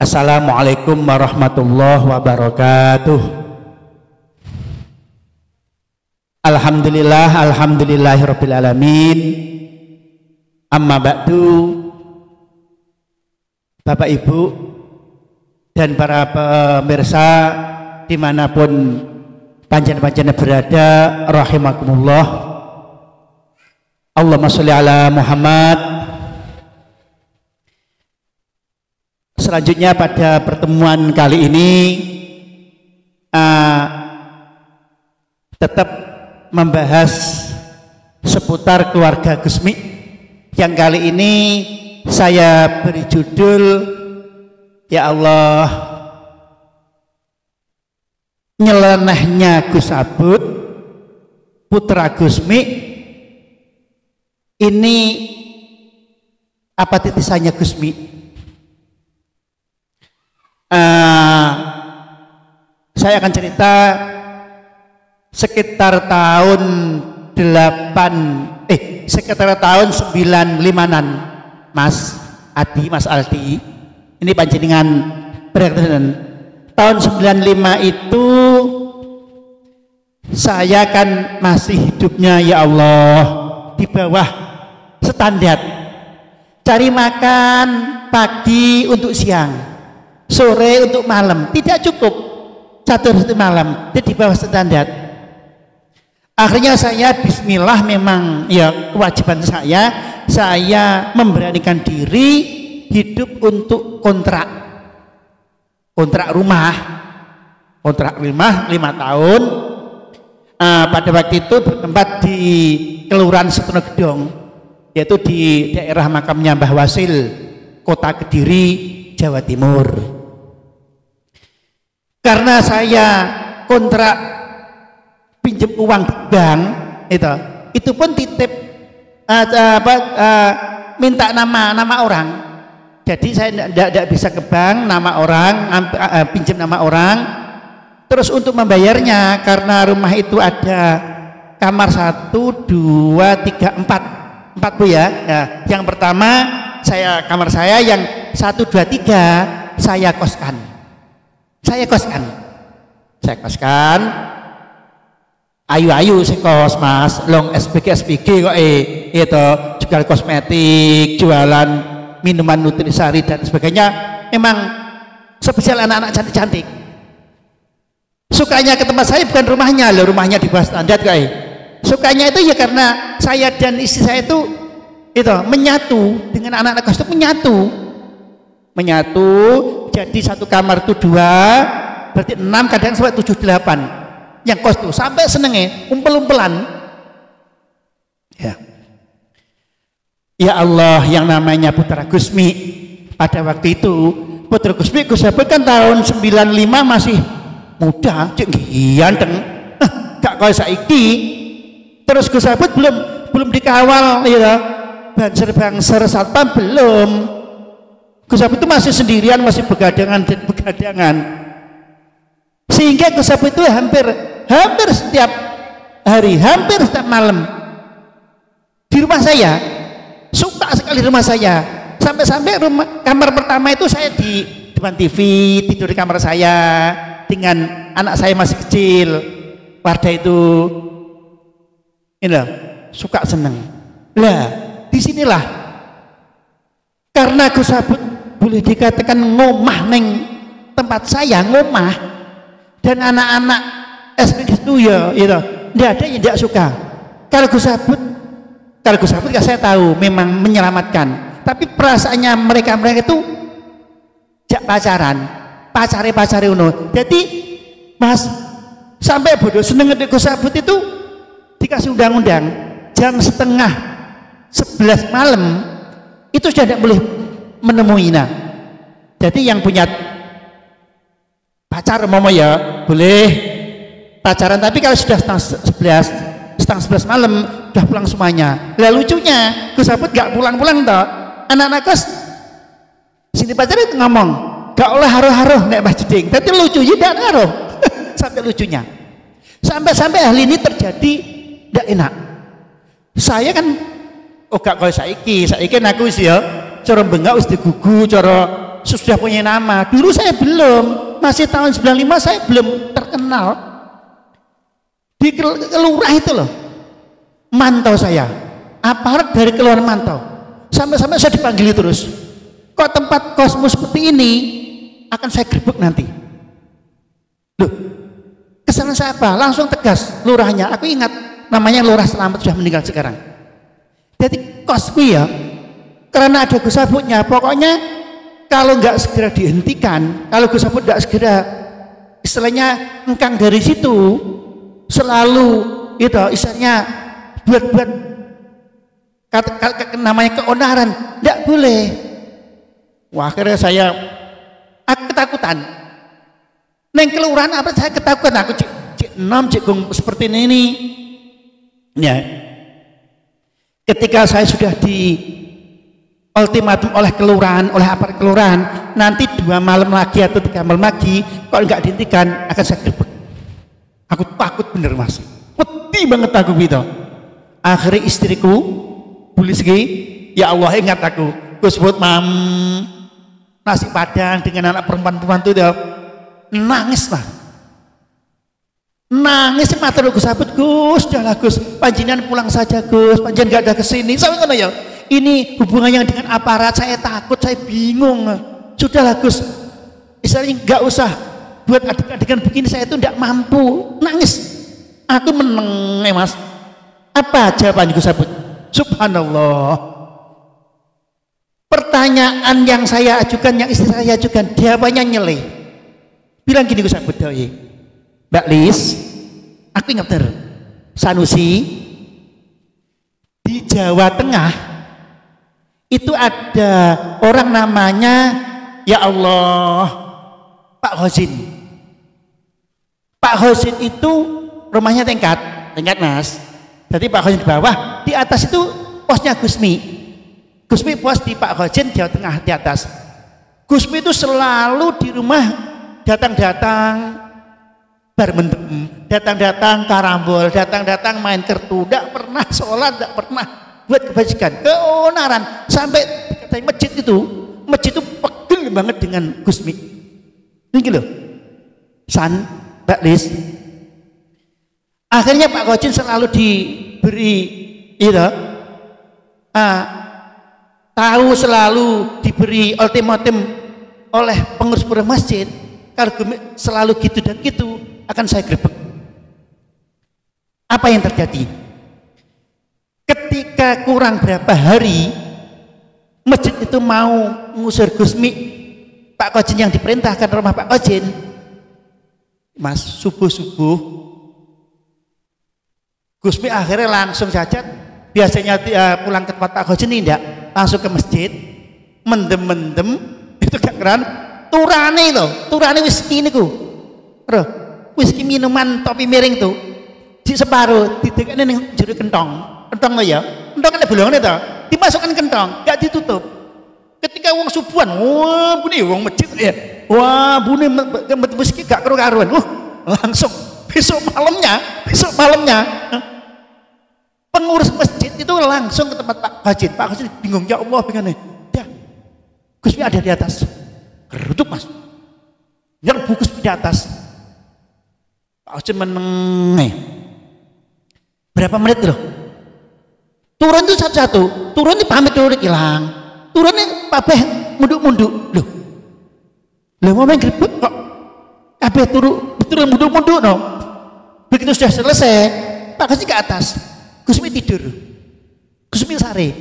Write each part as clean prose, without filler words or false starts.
Assalamualaikum warahmatullahi wabarakatuh. Alhamdulillahirabbil alamin. Amma ba'du. Bapak Ibu dan para pemirsa dimanapun panjenengan berada, rahimakumullah. Allahumma sholli ala Muhammad. Selanjutnya pada pertemuan kali ini tetap membahas seputar keluarga Gusmi, yang kali ini saya beri judul, ya Allah, nyelenehnya Gus Abud putra Gusmi. Ini apa titisannya Gusmi? Saya akan cerita sekitar tahun 95-an, Mas Aldi. Ini panjenengan berkenan. Tahun 95 itu saya kan masih hidupnya, ya Allah, di bawah standar. Cari makan pagi untuk siang, sore untuk malam, tidak cukup catur itu malam, dia di bawah standar. Akhirnya saya bismillah, memang ya kewajiban saya memberanikan diri hidup untuk kontrak rumah 5 tahun. Pada waktu itu bertempat di Kelurahan Setonogedong, yaitu di daerah makamnya Mbah Wasil, Kota Kediri, Jawa Timur. Karena saya kontrak pinjam uang di bank, itu pun titip minta nama orang. Jadi saya tidak bisa ke bank, nama orang, pinjam nama orang. Terus untuk membayarnya, karena rumah itu ada kamar 1, 2, 3, 4 Bu ya. Yang pertama kamar saya, yang 1, 2, 3 saya koskan. Ayu si kos Mas, long SPG kok itu jual kosmetik, jualan minuman nutrisari dan sebagainya. Memang spesial anak-anak cantik-cantik. Sukanya ke tempat saya bukan rumahnya di bawah standar kok. Sukanya itu ya karena saya dan istri saya itu menyatu dengan anak-anak kos, itu menyatu jadi satu kamar itu 2, berarti 6, kadang sampai 7, 8 yang kos tuh, sampai senengnya umpel-umpelan. Ya Allah, yang namanya putra Gusmi pada waktu itu, putra Gusmi Gus Abud kan tahun 95 masih muda, ganteng, gak kaya saiki. Terus Gus Abud belum dikawal bangser satpam, belum. Gus Abud itu masih sendirian, masih begadangan, sehingga Gus Abud itu hampir setiap hari, hampir setiap malam di rumah saya. Suka sekali rumah saya, sampai kamar pertama itu saya di depan TV, tidur di kamar saya dengan anak saya masih kecil. Wardah itu suka seneng lah. Disinilah karena Gus Abud boleh dikatakan ngomah neng tempat saya, ngomah, dan anak-anak SPG itu tidak ada yang tidak suka. Kalau Gus Abud saya tahu memang menyelamatkan, tapi perasaannya mereka itu jak pacare uno. Jadi Mas, sampai bodoh seneng ngetik Gus Abud itu dikasih undang-undang jam 10:30 malam itu sudah tidak boleh menemui. Jadi yang punya pacar ya boleh pacaran, tapi kalau sudah setengah 11 malam udah pulang semuanya. Lah lucunya Gus Abud gak pulang-pulang toh. Anak-anak kos sini pacar itu ngomong gak oleh haruh-haruh nek Mbah Jeding. Tapi lucu juga haruh. Sampai lucunya. Sampai hal ini terjadi gak enak. Saya kan gak kaya saiki aku wis ya cara bengak wis digugu, cara sudah punya nama. Dulu saya belum, masih tahun 95 saya belum terkenal. Di kelurahan itu loh, mantau saya, aparat dari kelurahan mantau, sampai-sampai saya dipanggil terus. Kok tempat kosmu seperti ini akan saya gerbek nanti. Loh, kesalahan saya apa? Langsung tegas lurahnya. Aku ingat namanya Lurah Selamat, sudah meninggal sekarang. Jadi kosku ya, karena ada Gus Sabutnya, pokoknya kalau nggak segera dihentikan, kalau Gus Sabut nggak segera istilahnya engkang dari situ, selalu itu istilahnya buat namanya keonaran, nggak boleh. Wah, akhirnya aku ketakutan. Neng kelurahan apa saya ketakutan, aku cik seperti ini. Ya. Ketika saya sudah di ultimatum oleh kelurahan, oleh aparat kelurahan, nanti 2 malam lagi atau 3 malam lagi kalau nggak dihentikan akan saya gerbek. Aku takut bener Mas, peti banget aku gitu. Akhirnya istriku bulis ya Allah ingat aku, Gus Bud nasi padang dengan anak perempuan itu dia nangis lah, nangis mata Gus Sabut, Gus janganlah Gus, panjenengan pulang saja Gus, panjenengan gak ada kesini sampai mana ya, ini hubungannya dengan aparat, saya takut, saya bingung, sudahlah Gus, istilahnya gak usah buat adegan begini, saya itu tidak mampu, nangis. Aku meneng Mas. Apa jawaban Gus Sabut? Subhanallah, pertanyaan yang saya ajukan, yang istri saya ajukan, jawabannya nyeleh. Bilang gini Gus Sabut, Mbak Lis, aku ingat bener, Sanusi di Jawa Tengah itu ada orang namanya ya Allah Pak Hosin. Pak Hosin itu rumahnya tingkat Mas. Jadi Pak Hosin di bawah, di atas itu posnya Gusmi. Gusmi pos di Pak Hosin Jawa Tengah di atas. Gusmi itu selalu di rumah datang-datang barmendem, datang-datang karambol, datang-datang main kartu, tidak pernah sholat, tidak pernah buat kebajikan, keonaran, sampai katanya masjid itu pegel banget dengan Gusmi. Ini loh, Mbak Lis. Akhirnya Pak Hosin selalu diberi tahu, selalu diberi ultimatum oleh pengurus masjid, kalau selalu gitu dan gitu akan saya gerbek. Apa yang terjadi? Ketika kurang berapa hari masjid itu mau mengusir Gusmi, Pak Hosin yang diperintahkan rumah Pak Hosin, Mas, subuh Gusmi akhirnya langsung saja, biasanya pulang ke tempat Pak Hosin ini enggak, langsung ke masjid, mendem itu gak keren, turane whisky ini whisky minuman topi miring tuh di separuh didekatnya ning jero kentong lo ya, kentong kan bolongan itu dimasukkan kentong, gak ditutup. Ketika wong subuhan, wah bunyi wong masjid ya, wah bunyi whisky gak karu-karuan, langsung besok malamnya pengurus masjid itu langsung ke tempat Pak Hosin. Pak Hosin bingung, ya Allah, bingung nih, dah Gusmi ada di atas, kerutuk Mas, nyerbu Gusmi di atas. Pak Hosin meneng, berapa menit loh, turun itu satu-satu, turun ini pamit dulu hilang, turun ini papeh munduk loh mau main gerbek kok kabeh turun munduk no. Begitu sudah selesai Pak Hosin ke atas, Gusmi tidur, Gusmi sare.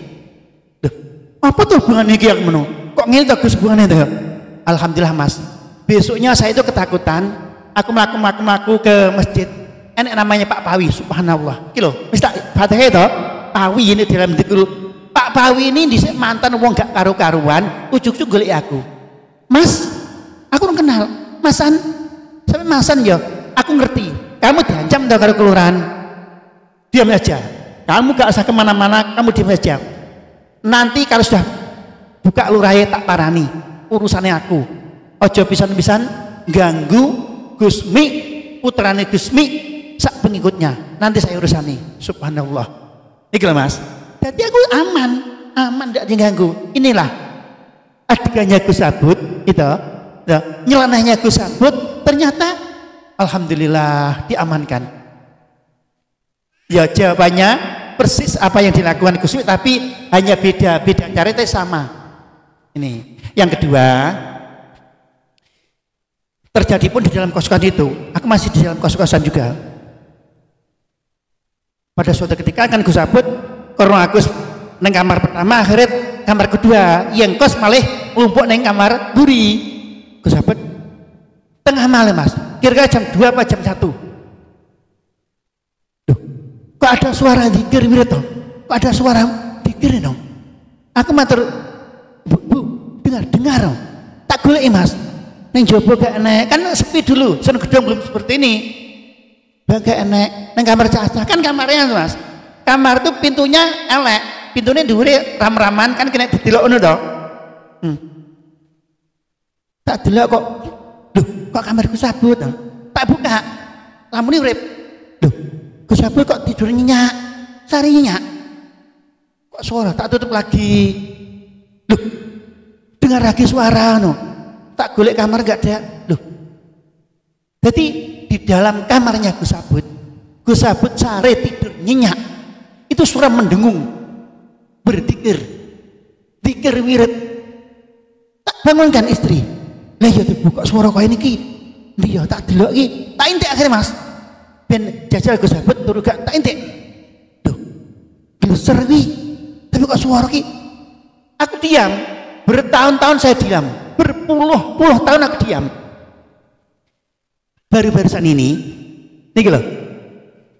Loh, apa tuh hubungannya kayak menu? Kok ngene tuh Gus hubungannya tuh? Alhamdulillah Mas. Besoknya saya itu ketakutan, aku melaku ke masjid. Enak namanya Pak Pawi, subhanallah. Kilo, Mister Fatihah itu, Pawi ini dalam dikul. Pak Pawi ini dhisik mantan wong gak karu-karuan, ujuk-ujuk golek aku. Mas, aku orang kenal, Masan. Sampai Masan ya, aku ngerti. Kamu diancam dah karo kelurahan. Diam aja. Kamu gak usah kemana-mana, kamu diam aja. Nanti kalau sudah buka lurahe tak parani, urusannya aku. Ojo pisan-pisan ganggu Gusmi, putrane Gusmi, sak pengikutnya. Nanti saya urusani. Subhanallah. Iki lho Mas. Jadi aku aman, tidak diganggu. Inilah adegannya Gus Sabut itu nyelenehnya Gus Sabut ternyata alhamdulillah diamankan. Ya jawabannya persis apa yang dilakukan Gus Mi, tapi hanya beda cara itu sama. Ini yang kedua, terjadi pun di dalam kos-kosan itu. Aku masih di dalam kos-kosan juga. Pada suatu ketika kan Gus Sabut karena aku neng kamar pertama, akhirnya kamar kedua, yang kos malih lumpuk neng kamar buri. Gus Sabut tengah malam Mas, kira-kira jam 2 apa jam 1. Duh, kok ada suara zikir wirid toh? Kok ada suara zikir dong? Aku matur, bu, dengar dong. Tak golek Mas. Neng jopo gak enek, kan sepi dulu, sen gedung belum seperti ini. Gak enek, neng kamar cacah kan kamarnya Mas. Kamar tuh pintunya elek, pintunya dhuwure ram-raman kan kena didelok ngono to. Tak delok kok. Duh, kok kamarku Sabut? Tak buka. Lamune urip. Duh, Gus Sabut kok tidur nyenyak. Sari nyenyak. Kok suara tak tutup lagi. Duh, dengar lagi suara no. Tak golek kamar gak ada. Duh. Jadi di dalam kamarnya Gus Sabut sare tidur nyenyak. Itu suara mendengung. Berzikir. Zikir wirid. Tak bangunkan istri. Lah ya dibuka suara kaya niki. Iya tak delok iki. Tak intik akhirnya Mas. Ben jajal Gus Sabut turu gak tak intik. Duh. Gleser iki. Tapi kok suara iki. Aku diam. Bertahun-tahun saya diam. Berpuluh-puluh tahun aku diam. Baru-barusan ini niki loh.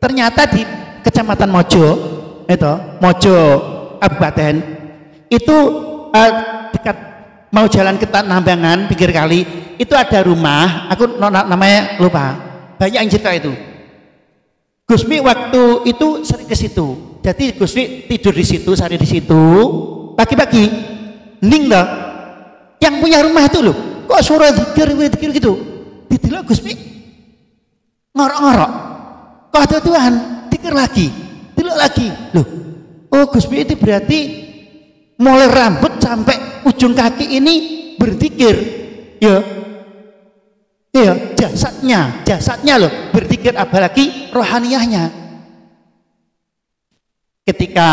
Ternyata di Kecamatan Mojo itu Mojo Kabupaten itu dekat mau jalan ke Tanambangan pinggir kali itu ada rumah, aku namanya lupa, banyak yang cerita itu. Gus Mi waktu itu sering ke situ, jadi Gus Mi tidur di situ, sehari di situ, pagi-pagi ning loh, yang punya rumah itu loh, kok suara zikir gitu, didelok Gus Mi ngorok-ngorok, kok ada Tuhan, zikir lagi, delok lagi, loh, oh Gus Mi itu berarti mulai rambut sampai ujung kaki ini berzikir, ya, jasadnya loh berzikir, apalagi rohaniyahnya. Ketika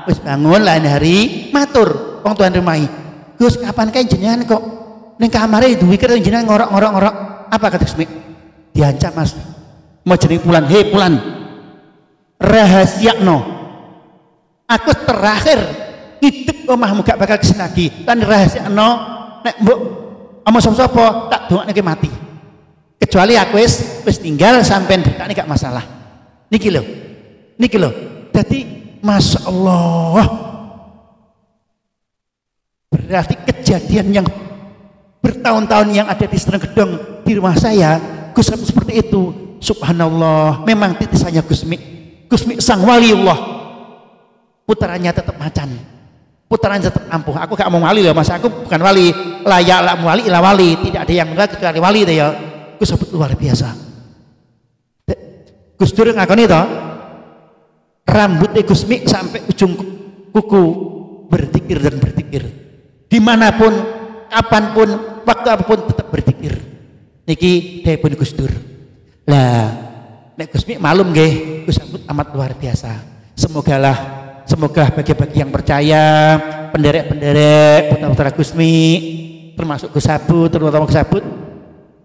wis bangun lain hari matur wong tuan rumah, Gus kapan kae jenengan kok ning kamare duwikir jenengan ngorok-ngorok, apa kata Gus Mi? Diancam Mas, mau jeneng Pulan, hei Pulan, rahasiakno, aku terakhir hidup omahmu gak bakal kesini lagi, kan rahasiakno nek mbok ama sapa-sapa tak dongakne mati, kecuali aku wis tinggal sampean berkane gak masalah. Niki lho jadi Masya Allah, berarti kejadian yang bertahun-tahun yang ada di Serang Gedong di rumah saya Gus Mi seperti itu. Subhanallah, memang titisannya Gus Mi sang waliullah, putarannya tetap macan, putarannya tetap ampuh. Aku gak mau wali loh Mas, aku bukan wali, layak lah wali ilah wali, tidak ada yang mengenal kecuali wali itu ya. Gus Mi luar biasa. Gus Dur ngakoni toh, rambutnya Gus Mi sampai ujung kuku berzikir dan berzikir, dimanapun, kapanpun, waktu apapun tetap berzikir. Niki dipun Gus Dur. Lah, nek Gus Mi malum nggih, Gus Sabut amat luar biasa. Semoga bagi-bagi yang percaya, penderek-penderek, putra-putra Gus Mi, termasuk Gus Sabut, terutama Gus Sabut,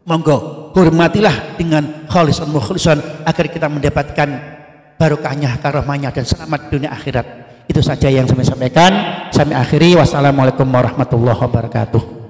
monggo hormatilah dengan khalisan mukhlisan agar kita mendapatkan barokahnya, karomahnya dan selamat dunia akhirat. Itu saja yang saya sampaikan. Saya akhiri. Wassalamualaikum warahmatullahi wabarakatuh.